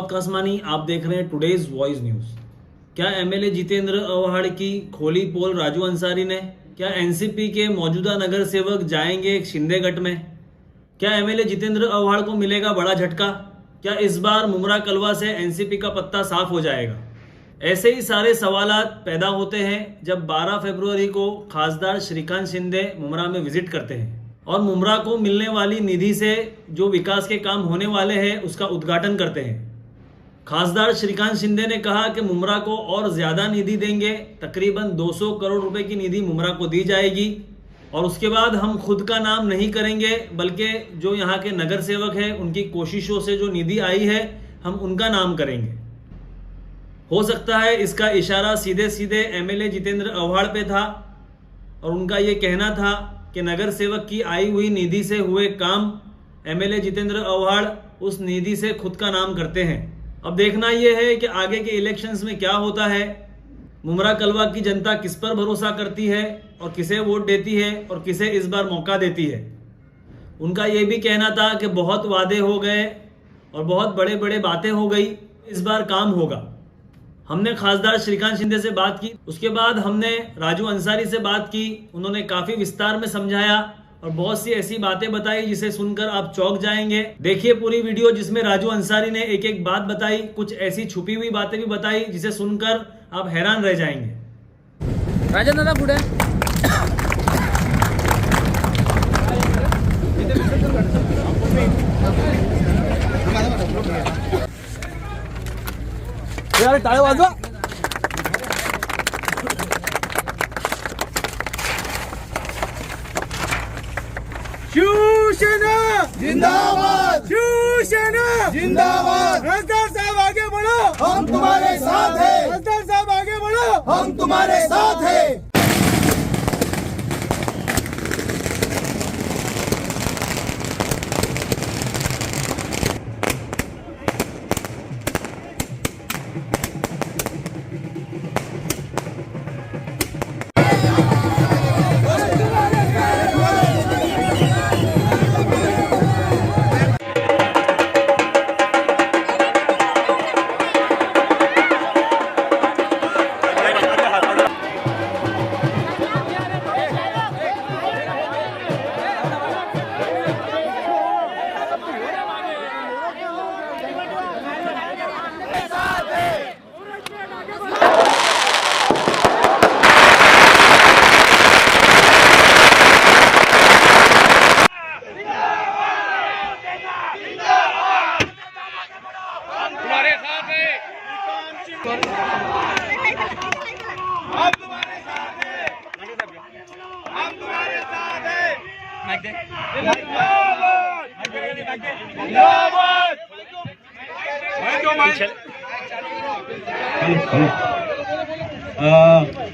दाऊद कासमानी, आप देख रहे हैं टुडेज वॉइस न्यूज। क्या एमएलए जितेंद्र अव्हाड़ की खोली पोल राजू अंसारी ने? क्या एनसीपी के मौजूदा नगर सेवक जाएंगे शिंदे गट में? क्या एमएलए जितेंद्र अव्हाड़ को मिलेगा बड़ा झटका? क्या इस बार मुमरा कलवा से एनसीपी का पत्ता साफ हो जाएगा? ऐसे ही सारे सवालात पैदा होते हैं जब 12 फरवरी को खासदार श्रीकांत शिंदे मुमरा में विजिट करते हैं और मुमरा को मिलने वाली निधि से जो विकास के काम होने वाले हैं उसका उद्घाटन करते हैं। खासदार श्रीकांत शिंदे ने कहा कि मुमरा को और ज्यादा निधि देंगे, तकरीबन 200 करोड़ रुपए की निधि मुमरा को दी जाएगी और उसके बाद हम खुद का नाम नहीं करेंगे बल्कि जो यहाँ के नगर सेवक हैं उनकी कोशिशों से जो निधि आई है हम उनका नाम करेंगे। हो सकता है इसका इशारा सीधे सीधे एमएलए जितेंद्र अव्हाड़ पे था और उनका ये कहना था कि नगर सेवक की आई हुई निधि से हुए काम एमएलए जितेंद्र अव्हाड़ उस निधि से खुद का नाम करते हैं। अब देखना यह है कि आगे के इलेक्शंस में क्या होता है, मुमरा कलवा की जनता किस पर भरोसा करती है और किसे वोट देती है और किसे इस बार मौका देती है। उनका ये भी कहना था कि बहुत वादे हो गए और बहुत बड़े बड़े बातें हो गई, इस बार काम होगा। हमने खासदार श्रीकांत शिंदे से बात की, उसके बाद हमने राजू अंसारी से बात की, उन्होंने काफी विस्तार में समझाया और बहुत सी ऐसी बातें बताई जिसे सुनकर आप चौंक जाएंगे। देखिए पूरी वीडियो जिसमें राजू अंसारी ने एक एक बात बताई, कुछ ऐसी छुपी हुई बातें भी बताई जिसे सुनकर आप हैरान रह जाएंगे। राजन दादा पुढे यार टाळे वाजवा। शिवसेना जिंदाबाद, शिवसेना जिंदाबाद। खासदार साहब आगे बढ़ो, हम तुम्हारे साथ हैं, खासदार साहब आगे बढ़ो, हम तुम्हारे साथ हैं।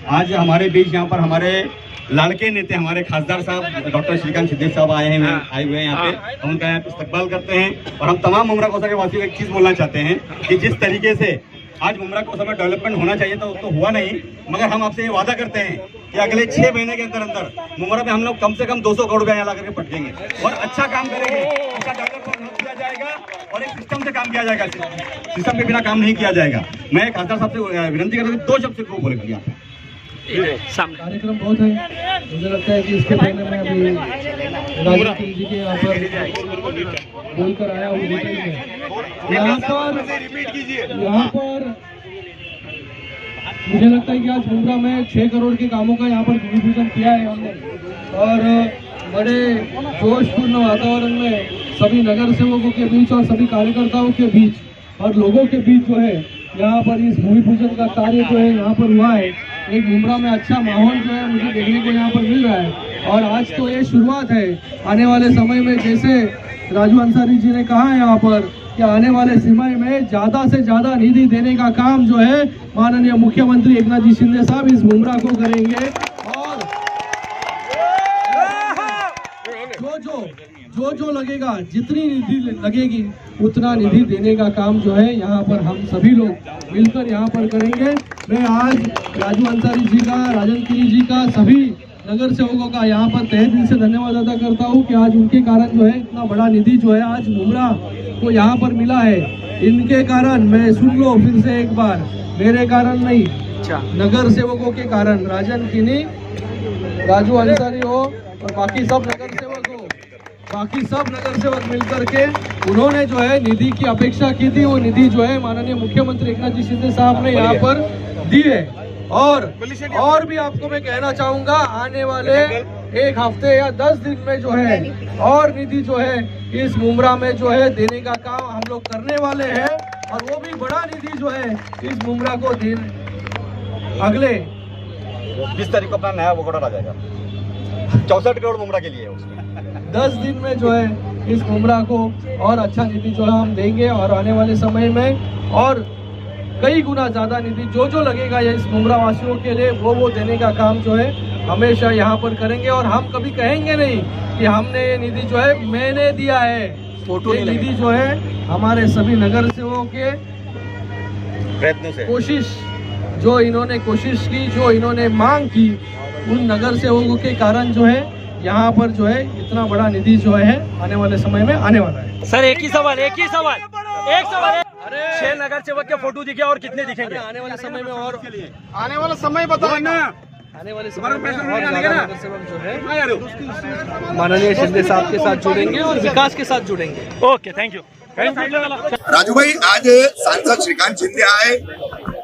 आज हमारे बीच यहाँ पर हमारे लाड़के नेता हमारे खासदार साहब डॉक्टर श्रीकांत शिंदे साहब आए हुए हैं यहाँ पे। हम उनका यहाँ पे इस्तकबाल करते हैं और हम तमाम मुमरा कोसा के वासियों को एक चीज बोलना चाहते हैं कि जिस तरीके से आज मुमरा कोसा में डेवलपमेंट होना चाहिए था तो हुआ नहीं, मगर हम आपसे ये वादा करते हैं कि अगले 6 महीने के अंदर अंदर मुमरा में हम लोग कम से कम 200 करोड़ रुपया यहाँ ला करके पटकेंगे और अच्छा काम करेंगे। अच्छा डेवलपमेंट किया जाएगा और एक सिस्टम से काम किया जाएगा, सिस्टम के बिना काम नहीं किया जाएगा। मैं खासदार साहब से विनती करता हूँ 2 शब्द को बोले भैया। कार्यक्रम बहुत है, मुझे लगता है कि इसके पहले मैं अभी राजन जी के यहाँ पर बोलकर आया हूँ डिटेल में। यहाँ पर मुझे लगता है कि आज मुमरा में 6 करोड़ के कामों का यहाँ पर भूमि पूजन किया है हमने और बड़े जोशपूर्ण वातावरण में सभी नगर सेवकों के बीच और सभी कार्यकर्ताओं के बीच और लोगों के बीच जो है यहाँ पर इस भूमि पूजन का कार्य जो है यहाँ पर हुआ है। एक मुमरा में अच्छा माहौल जो है मुझे देखने को यहाँ पर मिल रहा है और आज तो ये शुरुआत है। आने वाले समय में जैसे राजू अंसारी जी ने कहा है यहाँ पर कि आने वाले समय में ज्यादा से ज्यादा निधि देने का काम जो है माननीय मुख्यमंत्री एकनाथ जी शिंदे साहब इस मुमरा को करेंगे और जो लगेगा, जितनी निधि लगेगी उतना निधि देने का काम जो है यहाँ पर हम सभी लोग मिलकर यहाँ पर करेंगे। मैं आज राजू अंसारी जी का, राजन गिरी जी का, सभी नगर सेवकों का यहाँ पर तहे दिल से धन्यवाद अदा करता हूँ कि आज उनके कारण जो है इतना बड़ा निधि जो है आज मुमरा को यहाँ पर मिला है। इनके कारण, मैं सुन लो फिर से एक बार, मेरे कारण नहीं, नगर सेवकों के कारण, राजन किनी, राजू अंसारी हो और बाकी सब नगर सेवक हो, बाकी सब नगर सेवक मिलकर के उन्होंने जो है निधि की अपेक्षा की थी। वो निधि जो है माननीय मुख्यमंत्री एकनाथ जी शिंदे साहब ने यहाँ पर दी है। और भी आपको मैं कहना चाहूंगा, आने वाले एक हफ्ते या 10 दिन में जो है और निधि जो है इस मुमरा में जो है देने का काम हम लोग करने वाले हैं, और वो भी बड़ा निधि जो है इस मुमरा को अगले 20 तारीख को अपना नया वोकट आ जाएगा, 64 करोड़ मुमरा के लिए उसमें 10 दिन में जो है इस मुमरा को और अच्छा निधि जो है हम देंगे, और आने वाले समय में और कई गुना ज्यादा निधि जो लगेगा या इस मुमरा वासियों के लिए वो देने का काम जो है हमेशा यहाँ पर करेंगे। और हम कभी कहेंगे नहीं कि हमने ये निधि जो है मैंने दिया है, ये निधि जो है हमारे सभी नगर सेवकों के प्रयत्नों से, कोशिश जो इन्होंने कोशिश की, जो इन्होंने मांग की, उन नगर सेवकों के कारण जो है यहाँ पर जो है इतना बड़ा निधि जो है आने वाले समय में आने वाला है। सर एक ही सवाल 6 नगर सेवक के फोटो दिखे और कितने दिखेंगे आने वाले समय में? और आने वाला समय बताओ ना। आने वाले समय में और ज्यादा नगर सेवक जो है माननीय शिंदे साहब के साथ जुड़ेंगे और विकास के साथ जुड़ेंगे। Okay, thank you. राजू भाई, आज सांसद श्रीकांत शिंदे आए,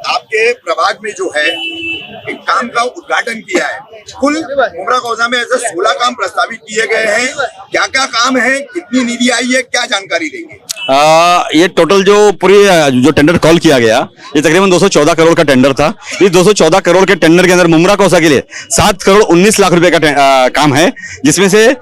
आपके प्रभाग में जो है एक काम का उद्घाटन किया है। कुल मुमरा कौजा में ऐसे 16 काम प्रस्तावित किए गए हैं। क्या क्या काम है, कितनी निधि आई है, क्या जानकारी देंगे? ये टोटल जो पूरी जो टेंडर कॉल किया गया, ये तकरीबन 214 करोड़ का टेंडर था। इस 214 करोड़ के टेंडर के अंदर मुमरा कौसा के लिए 7 करोड़ 19 लाख रुपए का काम है, जिसमें से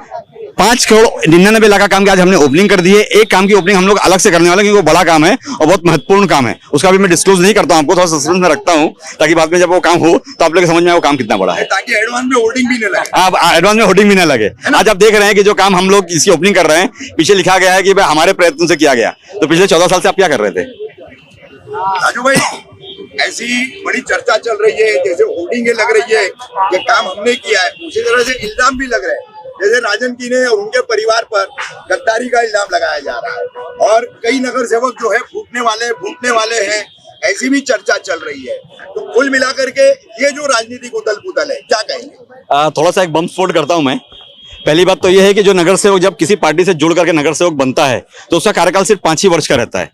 5 करोड़ 99 लाख का काम की आज हमने ओपनिंग कर दी है। एक काम की ओपनिंग हम लोग अलग से करने वाले हैं, क्योंकि वो बड़ा काम है और बहुत महत्वपूर्ण काम है। उसका भी मैं डिस्क्लोज नहीं करता हूं, आपको थोड़ा सस्पेंस में रखता हूं, ताकि बाद में जब वो काम हो तो आप लोग समझ में आए वो काम कितना बड़ा है, ताकि एडवांस में होर्डिंग भी न लगे। आप एडवांस में होर्डिंग भी ना लगे। आज आप देख रहे हैं कि जो काम हम लोग इसकी ओपनिंग कर रहे हैं, पीछे लिखा गया है कि भाई हमारे प्रयत्न से किया गया। तो पिछले 14 साल से आप क्या कर रहे थे? राजू भाई, ऐसी बड़ी चर्चा चल रही है, जैसे होर्डिंग लग रही है कि काम हमने किया है, उसी तरह से इल्जाम भी लग रहे हैं, जैसे राजन किने और उनके परिवार पर गद्दारी का इल्जाम लगाया जा रहा है, और कई नगर सेवक जो है फूटने वाले हैं, ऐसी भी चर्चा चल रही है। तो कुल मिलाकर के ये जो राजनीतिक उथल पुथल है, क्या कहेंगे? थोड़ा सा एक बम स्फोट करता हूं मैं। पहली बात तो यह है कि जो नगर सेवक जब किसी पार्टी से जुड़ करके नगर सेवक बनता है तो उसका कार्यकाल सिर्फ 5 ही वर्ष का रहता है।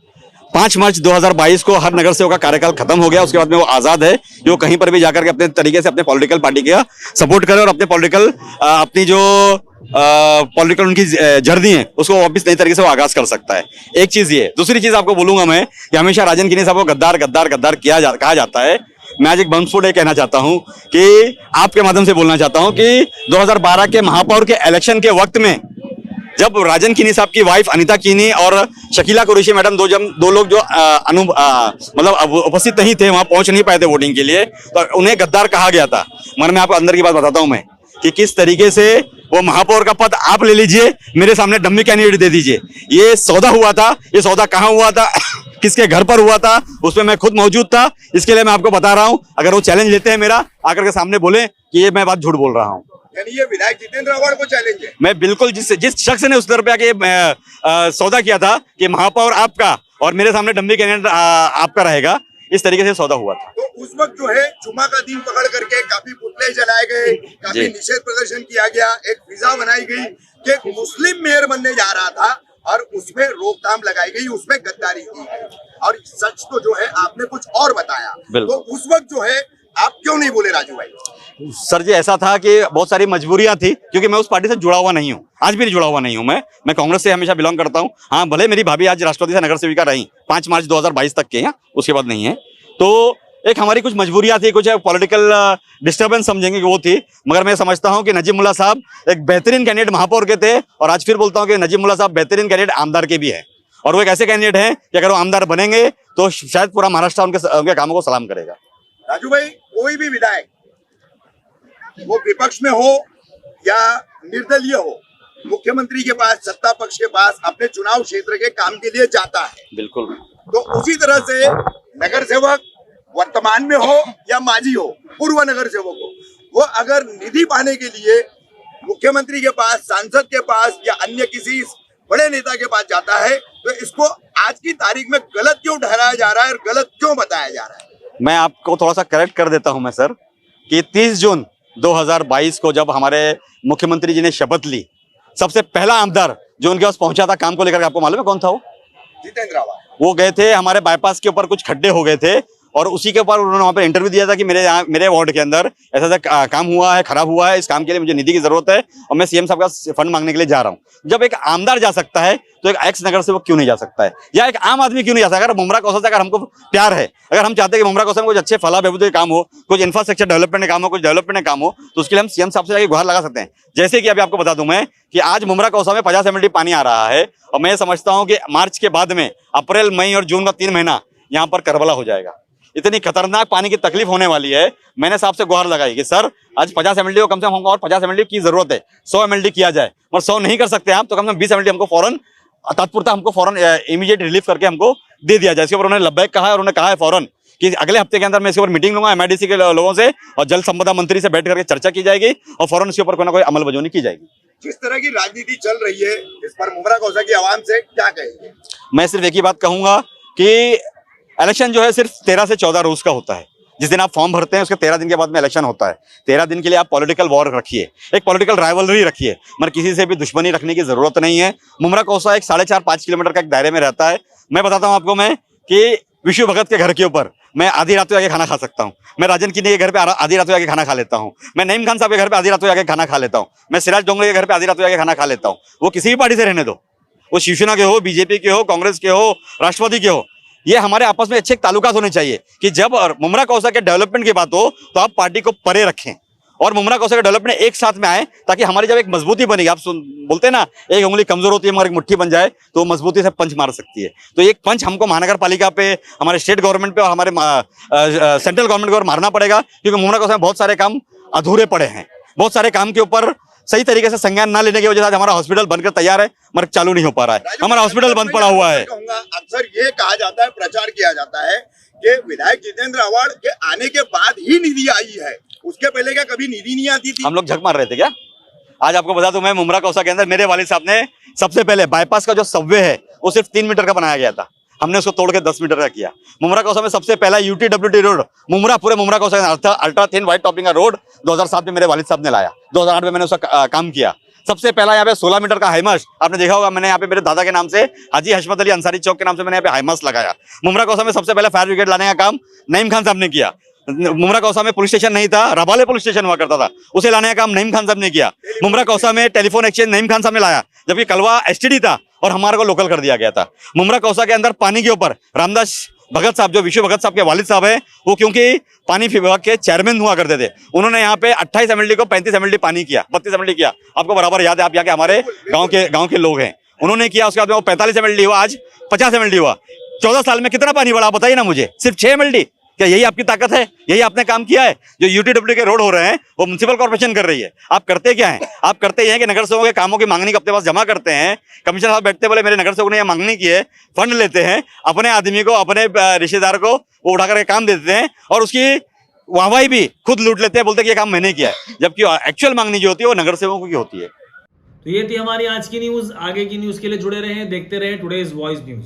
5 मार्च 2022 को हर नगर सेवक का कार्यकाल खत्म हो गया। उसके बाद में वो आजाद है, वो कहीं पर भी जाकर के अपने तरीके से अपने पॉलिटिकल पार्टी का सपोर्ट करे और अपने पॉलिटिकल अपनी जो पॉलिटिकल उनकी जर्नी है उसको वापस नई तरीके से वो आगाज कर सकता है। एक चीज ये। दूसरी चीज आपको बोलूंगा मैं कि हमेशा राजन किनी साहब को गद्दार गद्दार गद्दार कहा जाता है। मैं आज एक बमस्फोट ये कहना चाहता हूं कि आपके माध्यम से बोलना चाहता हूं कि 2012 के महापौर के इलेक्शन के वक्त में जब राजन किनी साहब की वाइफ अनीता किनी और शकीला कुरैशी मैडम दो लोग जो मतलब उपस्थित नहीं थे, वहां पहुंच नहीं पाए थे वोटिंग के लिए, तो उन्हें गद्दार कहा गया था। मगर मैं आपको अंदर की बात बताता हूं मैं कि किस तरीके से वो महापौर का पद आप ले लीजिए, मेरे सामने डम्मी कैंडिडेट दे दीजिए। ये सौदा हुआ था। ये सौदा कहाँ हुआ था, किसके घर पर हुआ था, उसमें मैं खुद मौजूद था। इसके लिए मैं आपको बता रहा हूं, अगर वो चैलेंज लेते हैं मेरा, आकर के सामने बोले कि ये मैं बात झूठ बोल रहा हूं। यानी ये विधायक जितेंद्र अवार्ड को चैलेंज है। मैं बिल्कुल जिस शख्स ने उस रुपया के सौदा किया था कि महापौर आपका और मेरे सामने डम्मी कैंडिडेट आपका रहेगा, इस तरीके से सौदा हुआ था। तो उस वक्त जो है जुमा का दिन पकड़ करके काफी पुतले जलाए गए, काफी निषेध प्रदर्शन किया गया, एक फिजा बनाई गई कि एक मुस्लिम मेयर बनने जा रहा था और उसमें रोकथाम लगाई गई, उसमें गद्दारी की गई, और सच तो जो है आपने कुछ और बताया। तो उस वक्त जो है आप क्यों नहीं बोले राजू भाई? सर जी, ऐसा था कि बहुत सारी मजबूरियां थी, क्योंकि मैं उस पार्टी से जुड़ा हुआ नहीं हूं, आज भी जुड़ा हुआ नहीं हूं। मैं कांग्रेस से हमेशा बिलोंग करता हूं। हाँ, भले मेरी भाभी आज राष्ट्रपति से नगर सेविका रही 5 मार्च 2022 तक के, उसके बाद नहीं है। तो एक हमारी कुछ मजबूरियां थी, कुछ पॉलिटिकल डिस्टर्बेंस समझेंगे कि वो थी। मगर मैं समझता हूं कि नजीब मुल्ला साहब एक बेहतरीन कैंडिडेट महापौर के थे, और आज फिर बोलता हूं कि नजीब मुल्ला साहब बेहतरीन कैंडिडेट आमदार के भी है, और वो एक ऐसे कैंडिडेट हैं कि अगर वो आमदार बनेंगे तो शायद पूरा महाराष्ट्र उनके कामों को सलाम करेगा। राजू भाई, कोई भी विधायक वो विपक्ष में हो या निर्दलीय हो, मुख्यमंत्री के पास, सत्ता पक्ष के पास अपने चुनाव क्षेत्र के काम के लिए जाता है। बिल्कुल। तो उसी तरह से नगर सेवक वर्तमान में हो या माजी हो, पूर्व नगर सेवक हो, वो अगर निधि पाने के लिए मुख्यमंत्री के पास, सांसद के पास या अन्य किसी बड़े नेता के पास जाता है, तो इसको आज की तारीख में गलत क्यों ठहराया जा रहा है और गलत क्यों बताया जा रहा है? मैं आपको थोड़ा सा करेक्ट कर देता हूं मैं सर, कि 30 जून 2022 को जब हमारे मुख्यमंत्री जी ने शपथ ली, सबसे पहला आमदार जो उनके पास पहुंचा था काम को लेकर, आपको मालूम है कौन था वो? जितेंद्र आवाड़। वो गए थे, हमारे बाईपास के ऊपर कुछ खड्डे हो गए थे और उसी के ऊपर उन्होंने वहां पे इंटरव्यू दिया था कि मेरे वार्ड के अंदर ऐसा ऐसा काम हुआ है, खराब हुआ है, इस काम के लिए मुझे निधि की जरूरत है और मैं सीएम साहब का फंड मांगने के लिए जा रहा हूं। जब एक आमदार जा सकता है तो एक एक्स नगर सेवक क्यों नहीं जा सकता है, या एक आम आदमी क्यों नहीं जा सकता? अगर मुमरा कौशल से अगर हमको प्यार है, अगर हम चाहते हैं कि मुमरा कौशल में कुछ अच्छे फला बहबूद के काम हो, कुछ इंफ्रास्ट्रक्चर डेवलपमेंट के काम हो, कुछ डेवलपमेंट का काम हो, तो उसके लिए हम सीएम साहब से जाकर गुहार लगा सकते हैं। जैसे कि अभी आपको बता दूं मैं कि आज मुमरा कौशल में 50 MLD पानी आ रहा है और मैं समझता हूं कि मार्च के बाद में अप्रैल, मई और जून का 3 महीना यहाँ पर करबला हो जाएगा। इतनी खतरनाक पानी की तकलीफ होने वाली है। मैंने साहब से गुहार लगाई कि सर आज 50 MLD को कम से कम हमको और 50 MLD की जरूरत है, 100 MLD किया जाए, और 100 नहीं कर सकते आप तो कम से कम 20 MLD हमको फौरन तत्परता हमको फौरन इमीडिएट रिलीफ करके हमको दे दिया जाए। इसके ऊपर उन्होंने लब्बैक कहा है और उन्होंने कहा है फौरन कि अगले हफ्ते के अंदर मैं इसके ऊपर मीटिंग लूंगा MIDC के लोगों से और जल संपदा मंत्री से बैठ करके चर्चा की जाएगी और फौरन इसके ऊपर कोई ना कोई अमल बजौनी की जाएगी। जिस तरह की राजनीति चल रही है, इस पर मुमरा कौशल की आवाम से क्या कहेंगे? मैं सिर्फ एक ही बात कहूंगा कि इलेक्शन जो है सिर्फ 13 से 14 रोज का होता है। जिस दिन आप फॉर्म भरते हैं उसके 13 दिन के बाद में इलेक्शन होता है। 13 दिन के लिए आप पॉलिटिकल वॉर रखिए, एक पॉलिटिकल राइवलरी रखिए, मगर किसी से भी दुश्मनी रखने की जरूरत नहीं है। मुमरा कौसा एक 4.5-5 किलोमीटर का एक दायरे में रहता है। मैं बताता हूं आपको मैं कि विशु भगत के घर के ऊपर मैं आधी रात को आके खाना खा सकता हूँ, मैं राजन किनी के घर पे आधी रात को आके खाना खा लेता हूँ, मैं नईम खान साहब के घर पे आधी रात को आके खाना खा लेता हूँ, मैं सिराज डोंगरे के घर पे आधी रात को आके खाना खा लेता हूँ। वो किसी भी पार्टी से रहने दो, वो शिवसेना के हो, बीजेपी के हो, कांग्रेस के हो, राष्ट्रवादी के हो, ये हमारे आपस में अच्छे ताल्लुकात होने चाहिए कि जब मुमरा कौशल के डेवलपमेंट की बात हो तो आप पार्टी को परे रखें और मुमरा कौशल के डेवलपमेंट एक साथ में आए, ताकि हमारी जब एक मजबूती बनेगी, आप बोलते हैं ना एक उंगली कमजोर होती है मगर एक मुट्ठी बन जाए तो मजबूती से पंच मार सकती है। तो एक पंच हमको महानगर पालिका पे, हमारे स्टेट गवर्नमेंट पे और हमारे सेंट्रल गवर्नमेंट को मारना पड़ेगा, क्योंकि मुमरा कौशल में बहुत सारे काम अधूरे पड़े हैं। बहुत सारे काम के ऊपर सही तरीके से संज्ञान न लेने की वजह से हमारा हॉस्पिटल बनकर तैयार है मगर चालू नहीं हो पा रहा है, हमारा हॉस्पिटल बंद पड़ा हुआ है। अक्सर ये कहा जाता है, प्रचार किया जाता है कि विधायक जितेंद्र आवाड़ के आने के बाद ही निधि आई है, उसके पहले क्या कभी निधि नहीं आती थी? हम लोग झक मार रहे थे क्या? आज आपको बता दूं मैं, मुमरा कौशल के अंदर मेरे वालिद साहब ने सबसे पहले बाईपास का जो सबवे है वो सिर्फ 3 मीटर का बनाया गया था, हमने उसको तोड़ के 10 मीटर का किया। मुमरा कौशल में सबसे पहला UTWT रोड मुमरा, पूरे मुमरा कौशल अल्ट्रा थिन व्हाइट टॉपिंग का रोड 2007 में मेरे वालिद साहब ने लाया, 2008 में मैंने उसका काम किया। सबसे पहला यहाँ पे 16 मीटर का हाईमास आपने देखा होगा, मैंने यहाँ पे मेरे दादा के नाम से हाजी हशमत अली अंसारी चौक के नाम से मैंने यहाँ पे हाईमास लगाया। मुमरा कौशल में सबसे पहले फायर ब्रिगेड लाने का काम नईम खान साहब ने किया। मुमरा कौशल में पुलिस स्टेशन नहीं था, रबाले पुलिस स्टेशन हुआ करता था, उसे लाने का काम नईम खान साहब ने किया। मुमरा कौशल में टेलीफोन एक्सचेंज नईम खान साहब ने लाया, जबकि कलवा STD था और हमारे को लोकल कर दिया गया था। मुमरा कौशल के अंदर पानी के ऊपर रामदास भगत साहब, जो विशु भगत साहब के वालिद साहब है, वो क्योंकि पानी विभाग के चेयरमैन हुआ करते थे, उन्होंने यहाँ पे 28 MLD को 35 MLD पानी किया, 32 MLD किया, आपको बराबर याद है, आप यहाँ के हमारे गाँव के लोग हैं, उन्होंने किया। उसके बाद में वो 45 MLD हुआ, आज 50 MLD हुआ। 14 साल में कितना पानी बढ़ा बताइए ना मुझे, सिर्फ 6 MLD। क्या यही आपकी ताकत है? यही आपने काम किया है? जो UTWT के रोड हो रहे हैं वो म्युनिसिपल कॉर्पोरेशन कर रही है। आप करते क्या है? आप करते ये हैं कि नगर सेवकों के कामों की मांगनी अपने पास जमा करते हैं, कमिश्नर साहब बैठते बोले मेरे नगर सेवक ने ये मांगनी की है, फंड लेते हैं, अपने आदमी को, अपने रिश्तेदार को वो उठा करके काम देते हैं और उसकी वाहवाही भी खुद लूट लेते हैं, बोलते हैं कि ये काम मैंने किया है, जबकि एक्चुअल मांगनी जो होती है वो नगर सेवकों की होती है। तो ये थी हमारी आज की न्यूज। आगे की न्यूज के लिए जुड़े रहें, देखते रहें टुडेज वॉइस न्यूज।